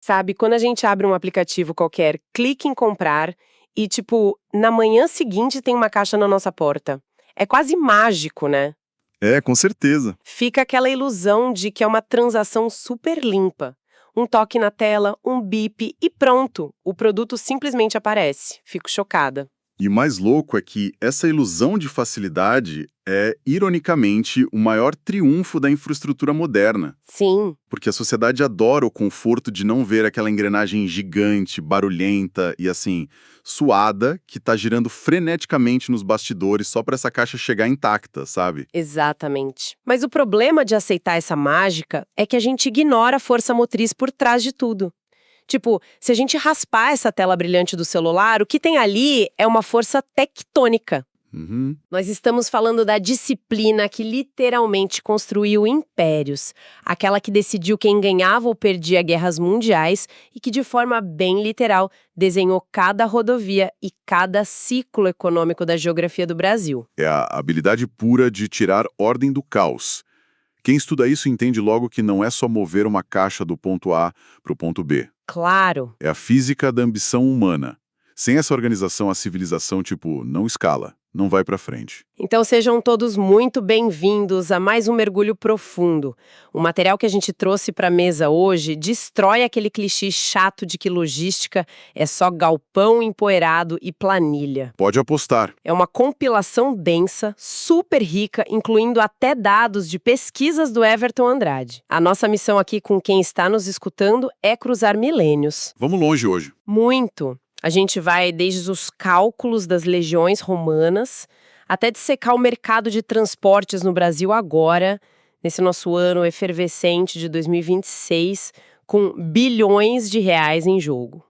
Sabe, quando a gente abre um aplicativo qualquer, clica em comprar e, tipo, na manhã seguinte tem uma caixa na nossa porta. É quase mágico, né? É, com certeza. Fica aquela ilusão de que é uma transação super limpa. Um toque na tela, um bip e pronto, o produto simplesmente aparece. Fico chocada. E o mais louco é que essa ilusão de facilidade é, ironicamente, o maior triunfo da infraestrutura moderna. Sim, Porque a sociedade adora o conforto de não ver aquela engrenagem gigante, barulhenta e, assim, suada, que tá girando freneticamente nos bastidores só para essa caixa chegar intacta, sabe? exatamente. Mas o problema de aceitar essa mágica é que a gente ignora a força motriz por trás de tudo. Tipo, se a gente raspar essa tela brilhante do celular, o que tem ali é uma força tectônica. Uhum. Nós estamos falando da disciplina que literalmente construiu impérios, aquela que decidiu quem ganhava ou perdia guerras mundiais e que, de forma bem literal, desenhou cada rodovia e cada ciclo econômico da geografia do Brasil. É a habilidade pura de tirar ordem do caos. Quem estuda isso entende logo que não é só mover uma caixa do ponto A para o ponto B. Claro. É a física da ambição humana. Sem essa organização, a civilização, tipo, não escala, não vai pra frente. Então sejam todos muito bem-vindos a mais um mergulho profundo. O material que a gente trouxe para a mesa hoje destrói aquele clichê chato de que logística é só galpão empoeirado e planilha. Pode apostar. É uma compilação densa, super rica, incluindo até dados de pesquisas do Everton Andrade. A nossa missão aqui com quem está nos escutando é cruzar milênios. Vamos longe hoje. Muito. A gente vai desde os cálculos das legiões romanas até dissecar o mercado de transportes no Brasil agora, nesse nosso ano efervescente de 2026, com bilhões de reais em jogo.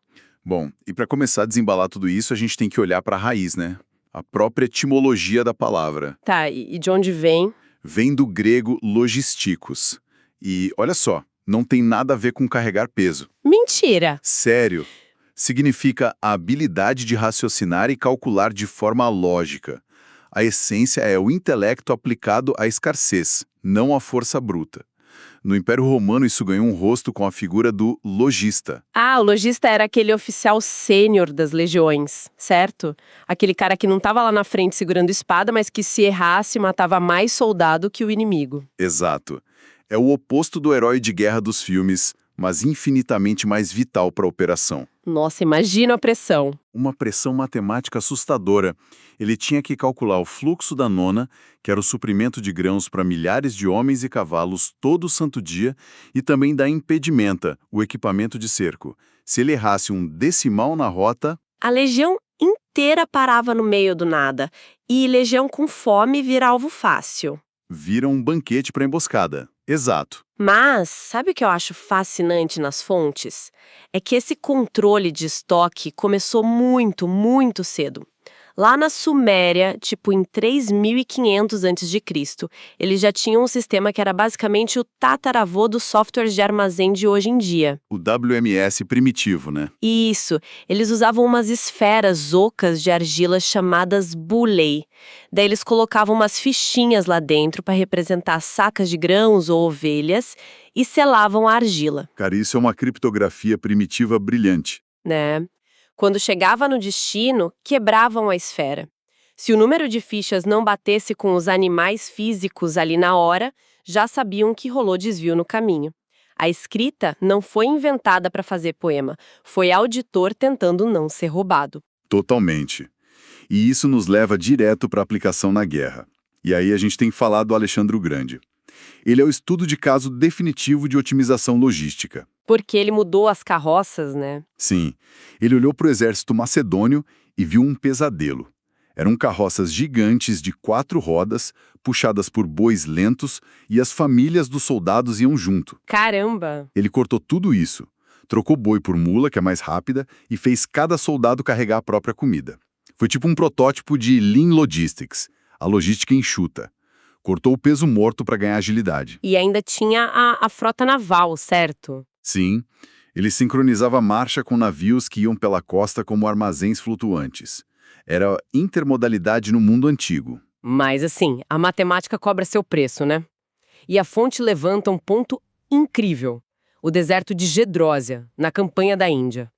Bom, e para começar a desembalar tudo isso, a gente tem que olhar para a raiz, né? A própria etimologia da palavra. Tá, e de onde vem? Vem do grego logisticos. E olha só, não tem nada a ver com carregar peso. Mentira! Sério. Significa a habilidade de raciocinar e calcular de forma lógica. A essência é o intelecto aplicado à escassez, não à força bruta. No Império Romano, isso ganhou um rosto com a figura do logista. Ah, o lojista era aquele oficial sênior das legiões, certo? Aquele cara que não estava lá na frente segurando espada, mas que se errasse matava mais soldado que o inimigo. Exato. É o oposto do herói de guerra dos filmes, mas infinitamente mais vital para a operação. Nossa, imagina a pressão. Uma pressão matemática assustadora. Ele tinha que calcular o fluxo da nona, que era o suprimento de grãos para milhares de homens e cavalos todo santo dia, e também da impedimenta, o equipamento de cerco. Se ele errasse um decimal na rota, A legião inteira parava no meio do nada, e legião com fome vira alvo fácil. vira um banquete para emboscada. Exato. Mas, sabe o que eu acho fascinante nas fontes? É que esse controle de estoque começou muito, muito cedo. Lá na Suméria, tipo em 3500 a.C., eles já tinham um sistema que era basicamente o tataravô dos softwares de armazém de hoje em dia. O WMS primitivo, né? Isso, eles usavam umas esferas ocas de argila chamadas bulei. Daí eles colocavam umas fichinhas lá dentro para representar sacas de grãos ou ovelhas e selavam a argila, Cara, isso é uma criptografia primitiva brilhante. né? Quando chegava no destino, quebravam a esfera. Se o número de fichas não batesse com os animais físicos ali na hora, já sabiam que rolou desvio no caminho. A escrita não foi inventada para fazer poema, foi auditor tentando não ser roubado. Totalmente. E isso nos leva direto para a aplicação na guerra. E aí a gente tem que falar do Alexandre o Grande. Ele é o estudo de caso definitivo de otimização logística. Porque ele mudou as carroças, né? Sim, ele olhou para o exército macedônio e viu um pesadelo. Eram carroças gigantes de 4 rodas, puxadas por bois lentos, e as famílias dos soldados iam junto. Caramba! Ele cortou tudo isso, trocou boi por mula, que é mais rápida, e fez cada soldado carregar a própria comida. Foi tipo um protótipo de Lean Logistics, a logística enxuta. Cortou o peso morto para ganhar agilidade. E ainda tinha a frota naval, certo? Sim, ele sincronizava a marcha com navios que iam pela costa como armazéns flutuantes. Era intermodalidade no mundo antigo. Mas assim, a matemática cobra seu preço, né? E a fonte levanta um ponto incrível. o deserto de Gedrósia, na campanha da Índia.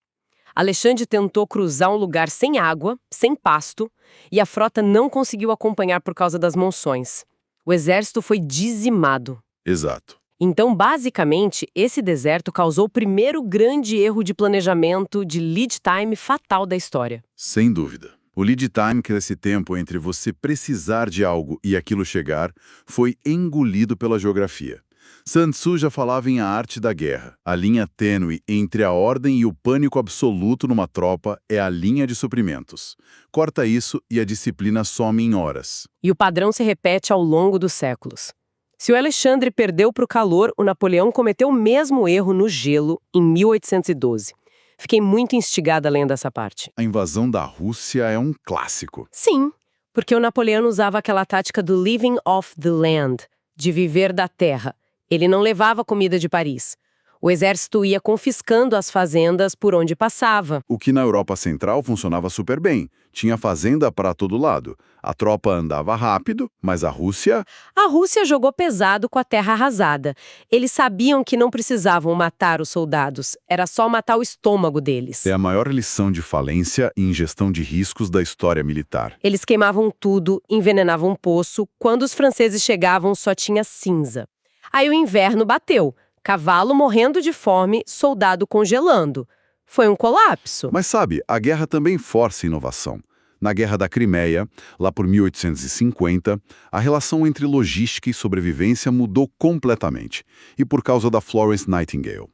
Alexandre tentou cruzar um lugar sem água, sem pasto, e a frota não conseguiu acompanhar por causa das monções. O exército foi dizimado. Exato. Então, basicamente, esse deserto causou o primeiro grande erro de planejamento de lead time fatal da história. Sem dúvida. O lead time, que é esse tempo entre você precisar de algo e aquilo chegar, foi engolido pela geografia. Sun Tzu já falava em A Arte da Guerra. A linha tênue entre a ordem e o pânico absoluto numa tropa é a linha de suprimentos. Corta isso e a disciplina some em horas. E o padrão se repete ao longo dos séculos. Se o Alexandre perdeu para o calor, o Napoleão cometeu o mesmo erro no gelo em 1812. Fiquei muito instigada lendo essa parte. A invasão da Rússia é um clássico. Sim, porque o Napoleão usava aquela tática do living off the land, de viver da terra. Ele não levava comida de Paris. O exército ia confiscando as fazendas por onde passava. O que na Europa Central funcionava super bem. Tinha fazenda para todo lado. A tropa andava rápido, mas a Rússia... A Rússia jogou pesado com a terra arrasada. Eles sabiam que não precisavam matar os soldados, era só matar o estômago deles. É a maior lição de falência em gestão de riscos da história militar. Eles queimavam tudo, envenenavam um poço. Quando os franceses chegavam, só tinha cinza. Aí o inverno bateu. Cavalo morrendo de fome, soldado congelando. Foi um colapso. Mas sabe, a guerra também força inovação. Na Guerra da Crimeia, lá por 1850, a relação entre logística e sobrevivência mudou completamente. E por causa da Florence Nightingale.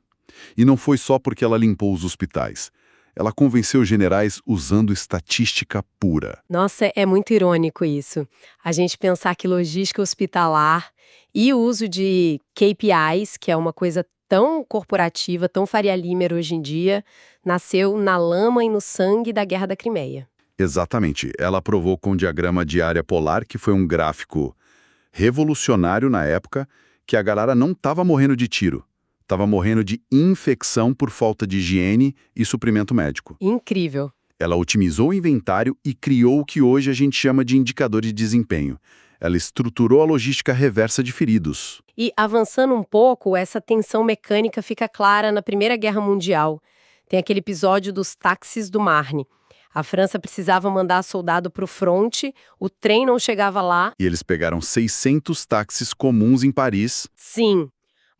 E não foi só porque ela limpou os hospitais. Ela convenceu os generais usando estatística pura. Nossa, é muito irônico isso. A gente pensar que logística hospitalar e o uso de KPIs, que é uma coisa tão corporativa, tão Faria Limer hoje em dia, nasceu na lama e no sangue da Guerra da Crimeia. Exatamente. Ela provou com o diagrama de área polar, que foi um gráfico revolucionário na época, que a galera não estava morrendo de tiro. Estava morrendo de infecção por falta de higiene e suprimento médico. Incrível. Ela otimizou o inventário e criou o que hoje a gente chama de indicador de desempenho. Ela estruturou a logística reversa de feridos. E, avançando um pouco, essa tensão mecânica fica clara na Primeira Guerra Mundial. Tem aquele episódio dos táxis do Marne. A França precisava mandar soldado para o fronte, o trem não chegava lá. E eles pegaram 600 táxis comuns em Paris. Sim,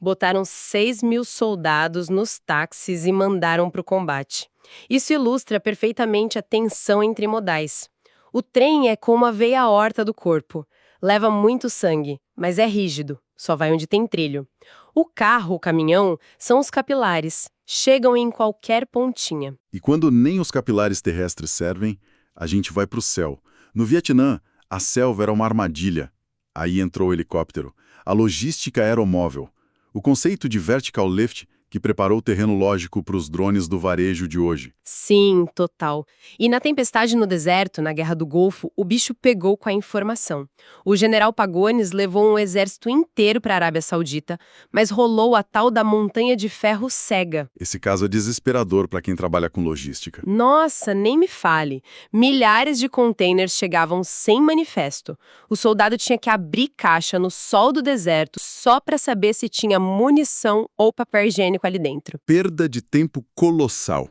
botaram 6.000 soldados nos táxis e mandaram para o combate. Isso ilustra perfeitamente a tensão entre modais. O trem é como a veia aorta do corpo. Leva muito sangue, mas é rígido, só vai onde tem trilho. O carro, o caminhão, são os capilares. Chegam em qualquer pontinha. E quando nem os capilares terrestres servem, a gente vai para o céu. No Vietnã, a selva era uma armadilha. Aí entrou o helicóptero. A logística aeromóvel. O conceito de vertical lift que preparou o terreno lógico para os drones do varejo de hoje. Sim, total. E na tempestade no deserto, na Guerra do Golfo, o bicho pegou com a informação. O general Pagones levou um exército inteiro para a Arábia Saudita, mas rolou a tal da montanha de ferro cega. Esse caso é desesperador para quem trabalha com logística. Nossa, nem me fale. Milhares de containers chegavam sem manifesto. O soldado tinha que abrir caixa no sol do deserto só para saber se tinha munição ou papel higiênico ali dentro. Perda de tempo colossal.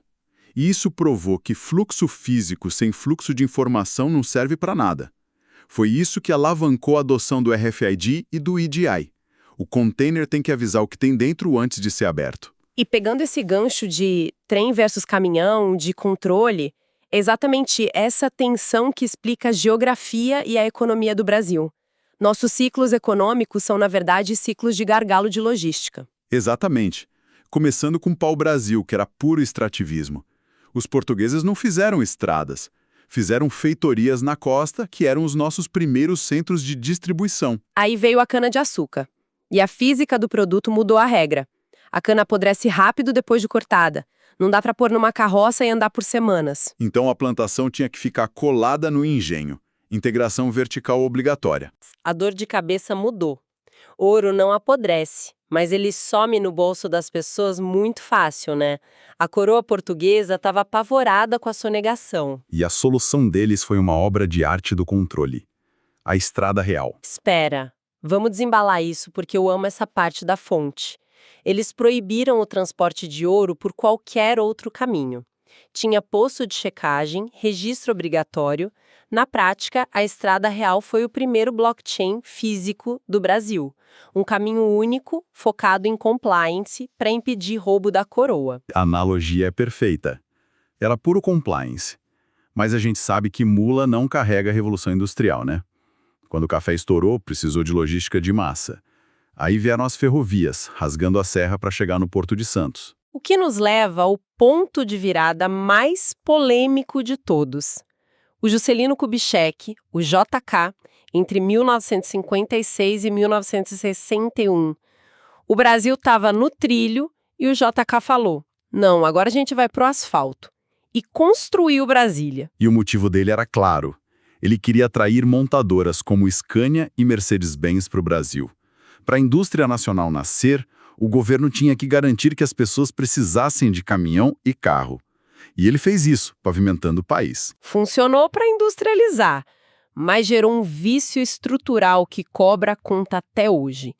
E isso provou que fluxo físico sem fluxo de informação não serve para nada. Foi isso que alavancou a adoção do RFID e do EDI. O container tem que avisar o que tem dentro antes de ser aberto. E pegando esse gancho de trem versus caminhão, de controle, é exatamente essa tensão que explica a geografia e a economia do Brasil. Nossos ciclos econômicos são, na verdade, ciclos de gargalo de logística. Exatamente. Começando com o pau-brasil, que era puro extrativismo. Os portugueses não fizeram estradas. Fizeram feitorias na costa, que eram os nossos primeiros centros de distribuição. Aí veio a cana-de-açúcar. E a física do produto mudou a regra. A cana apodrece rápido depois de cortada. Não dá para pôr numa carroça e andar por semanas. Então a plantação tinha que ficar colada no engenho. Integração vertical obrigatória. A dor de cabeça mudou. Ouro não apodrece, mas ele some no bolso das pessoas muito fácil, né? A coroa portuguesa estava apavorada com a sonegação. E a solução deles foi uma obra de arte do controle. A estrada real. Espera, vamos desembalar isso porque eu amo essa parte da fonte. Eles proibiram o transporte de ouro por qualquer outro caminho. Tinha posto de checagem, registro obrigatório. Na prática, a Estrada Real foi o primeiro blockchain físico do Brasil. Um caminho único, focado em compliance, para impedir roubo da coroa. A analogia é perfeita. Era puro compliance. Mas a gente sabe que mula não carrega a Revolução Industrial, né? Quando o café estourou, precisou de logística de massa. Aí vieram as ferrovias, rasgando a serra para chegar no Porto de Santos. O que nos leva ao ponto de virada mais polêmico de todos. O Juscelino Kubitschek, o JK, entre 1956 e 1961. O Brasil estava no trilho e o JK falou: não, agora a gente vai pro asfalto. E construiu Brasília. E o motivo dele era claro. Ele queria atrair montadoras como Scania e Mercedes-Benz para o Brasil. Para a indústria nacional nascer, o governo tinha que garantir que as pessoas precisassem de caminhão e carro. E ele fez isso, pavimentando o país. Funcionou para industrializar, mas gerou um vício estrutural que cobra a conta até hoje.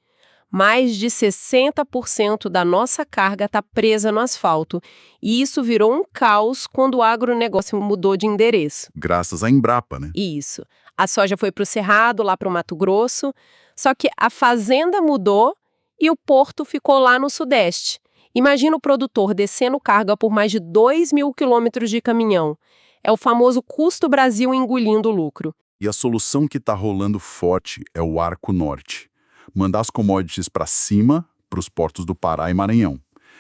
Mais de 60% da nossa carga está presa no asfalto, e isso virou um caos quando o agronegócio mudou de endereço. Graças à Embrapa, né? Isso. A soja foi para o Cerrado, lá para o Mato Grosso, só que a fazenda mudou e o porto ficou lá no Sudeste. Imagina o produtor descendo carga por mais de 2.000 quilômetros de caminhão. É o famoso custo Brasil engolindo o lucro. E a solução que está rolando forte é o Arco Norte. Mandar as commodities para cima, para os portos do Pará e Maranhão.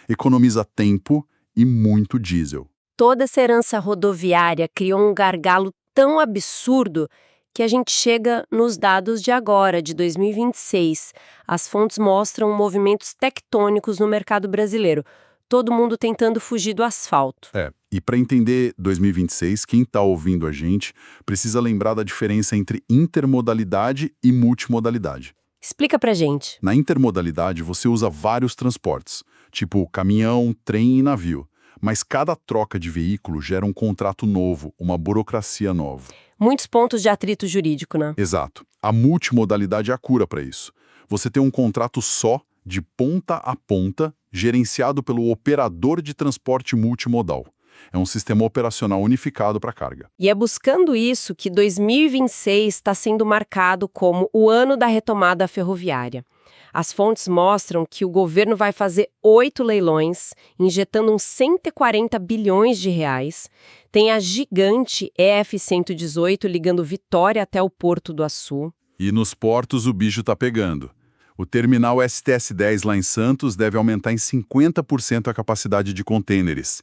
Economiza tempo e muito diesel. Toda essa herança rodoviária criou um gargalo tão absurdo que a gente chega nos dados de agora, de 2026. As fontes mostram movimentos tectônicos no mercado brasileiro. Todo mundo tentando fugir do asfalto. E para entender 2026, quem está ouvindo a gente precisa lembrar da diferença entre intermodalidade e multimodalidade. Explica pra gente. Na intermodalidade, você usa vários transportes, tipo caminhão, trem e navio. Mas cada troca de veículo gera um contrato novo, uma burocracia nova. Muitos pontos de atrito jurídico, né? Exato. A multimodalidade é a cura para isso. Você tem um contrato só, de ponta a ponta, gerenciado pelo operador de transporte multimodal. É um sistema operacional unificado para carga. E é buscando isso que 2026 está sendo marcado como o ano da retomada ferroviária. As fontes mostram que o governo vai fazer 8 leilões, injetando uns 140 bilhões de reais. Tem a gigante EF-118 ligando Vitória até o Porto do Açu. E nos portos o bicho tá pegando. O terminal STS-10 lá em Santos deve aumentar em 50% a capacidade de contêineres.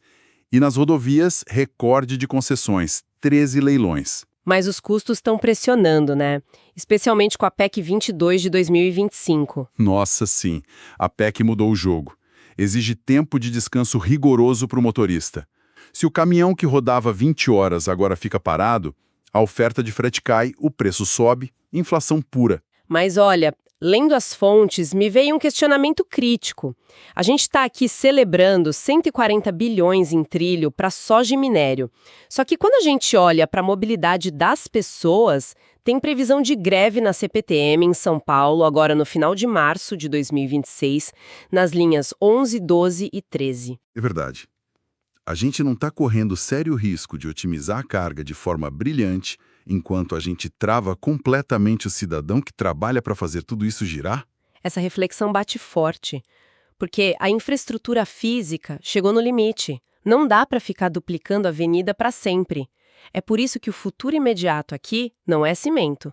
E nas rodovias, recorde de concessões, 13 leilões. Mas os custos estão pressionando, né? Especialmente com a PEC 22 de 2025. Nossa, sim. A PEC mudou o jogo. Exige tempo de descanso rigoroso para o motorista. Se o caminhão que rodava 20 horas agora fica parado, a oferta de frete cai, o preço sobe, inflação pura. Mas olha, lendo as fontes, me veio um questionamento crítico. A gente está aqui celebrando 140 bilhões em trilho para soja e minério. Só que quando a gente olha para a mobilidade das pessoas, tem previsão de greve na CPTM em São Paulo, agora no final de março de 2026, nas linhas 11, 12 e 13. É verdade. A gente não está correndo sério risco de otimizar a carga de forma brilhante enquanto a gente trava completamente o cidadão que trabalha para fazer tudo isso girar? Essa reflexão bate forte, porque a infraestrutura física chegou no limite. Não dá para ficar duplicando a avenida para sempre. É por isso que o futuro imediato aqui não é cimento,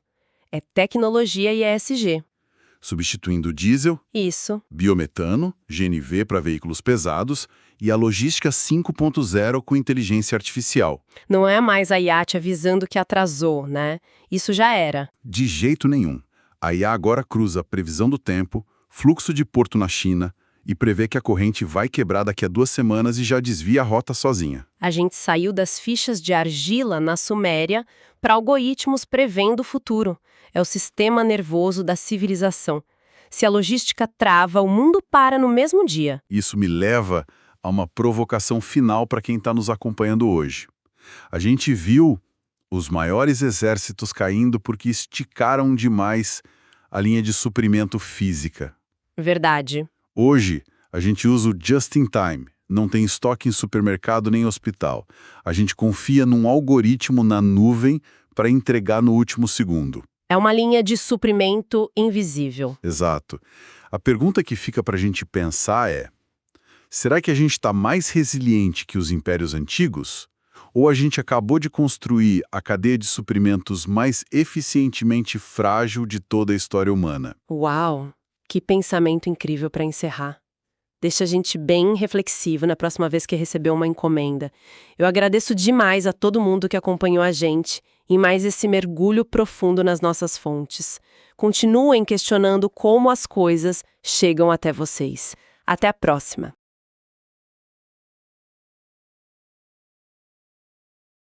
é tecnologia e ESG. Substituindo diesel, Isso. biometano, GNV para veículos pesados e a logística 5.0 com inteligência artificial. Não é mais a IAT avisando que atrasou, né? Isso já era. De jeito nenhum. A IA agora cruza previsão do tempo, fluxo de porto na China e prevê que a corrente vai quebrar daqui a 2 semanas e já desvia a rota sozinha. A gente saiu das fichas de argila na Suméria para algoritmos prevendo o futuro. É o sistema nervoso da civilização. Se a logística trava, o mundo para no mesmo dia. Isso me leva a uma provocação final para quem está nos acompanhando hoje. A gente viu os maiores exércitos caindo porque esticaram demais a linha de suprimento física. Verdade. Hoje, A gente usa o just in time. Não tem estoque em supermercado nem hospital. A gente confia num algoritmo na nuvem para entregar no último segundo. É uma linha de suprimento invisível. Exato. A pergunta que fica para a gente pensar é: será que a gente está mais resiliente que os impérios antigos? Ou a gente acabou de construir a cadeia de suprimentos mais eficientemente frágil de toda a história humana? Uau! Que pensamento incrível para encerrar. Deixa a gente bem reflexivo na próxima vez que receber uma encomenda. Eu agradeço demais a todo mundo que acompanhou a gente em mais esse mergulho profundo nas nossas fontes. Continuem questionando como as coisas chegam até vocês. Até a próxima!